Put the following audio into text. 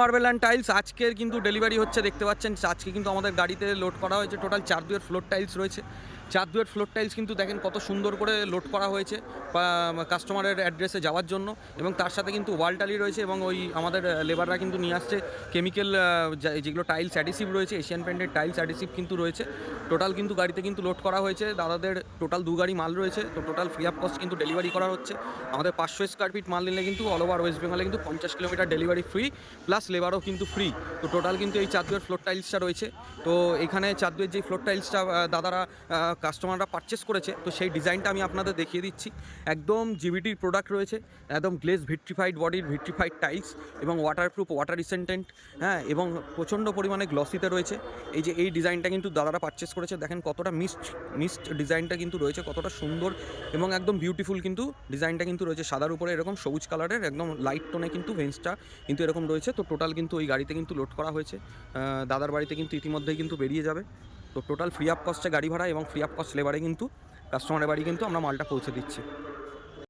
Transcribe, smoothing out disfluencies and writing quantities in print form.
Marble and tiles আজকের কিন্তু delivery হচ্ছে, দেখতে পাচ্ছেন আজকে কিন্তু আমাদের গাড়িতে লোড করা হয়েছে। টোটাল 4 দুয়ের ফ্লোর টাইলস রয়েছে। 4 দুয়ের ফ্লোর টাইলস কিন্তু দেখেন কত সুন্দর করে লোড করা হয়েছে কাস্টমারের অ্যাড্রেসে যাওয়ার জন্য, এবং তার সাথে কিন্তু ওয়াল টালি রয়েছে, এবং ওই আমাদের লেবাররা কিন্তু নিয়ে আসছে কেমিক্যাল যেগুলো টাইলস অ্যাডিসিভ রয়েছে, এশিয়ান পেন্টের টাইলস অ্যাডিসিভ কিন্তু রয়েছে। টোটাল কিন্তু গাড়িতে কিন্তু লোড করা হয়েছে, দাদাদের টোটাল 2 গাড়ি মাল রয়েছে। তো টোটাল ফ্রি অফ কস্ট কিন্তু ডেলিভারি করা হচ্ছে। আমাদের 500 স্কোয়ার ফিট মাল নিলে কিন্তু অল ওভার ওয়েস্ট বেঙ্গলে কিন্তু 50 কিলোমিটার ডেলিভারি ফ্রি, প্লাস লেবারও কিন্তু ফ্রি। তো টোটাল কিন্তু এই 4 দুয়ের ফ্লোর টাইলসটা রয়েছে। তো এখানে 4 দুয়ের যে ফ্লোর টাইলসটা দাদারা কাস্টমাররা পারচেস করেছে, তো সেই ডিজাইনটা আমি আপনাদের দেখিয়ে দিচ্ছি। একদম জিবিটির প্রোডাক্ট রয়েছে, একদম গ্লেজ ভিট্রিফাইড বডির ভিট্রিফাইড টাইলস, এবং ওয়াটারপ্রুফ, ওয়াটার রিসেন্টেন্ট, হ্যাঁ, এবং প্রচণ্ড পরিমাণে গ্লসিতে রয়েছে। এই ডিজাইনটা কিন্তু দাদারা পারচেস করেছে। দেখেন কতটা মিস্ট ডিজাইনটা কিন্তু রয়েছে, কতটা সুন্দর এবং একদম বিউটিফুল কিন্তু ডিজাইনটা কিন্তু রয়েছে। সাদার উপরে এরকম সবুজ কালারের একদম লাইট টোনে কিন্তু ভেন্সটা কিন্তু এরকম রয়েছে। তো টোটাল কিন্তু ওই গাড়িতে কিন্তু লোড করা হয়েছে, দাদার বাড়িতে কিন্তু ইতিমধ্যেই কিন্তু বেরিয়ে যাবে। তো টোটাল ফ্রি অফ কস্টে গাড়ি ভাড়া এবং ফ্রি অফ কস্ট লেবারে কিন্তু কাস্টমারের বাড়ি কিন্তু আমরা মালটা পৌঁছে দিচ্ছি।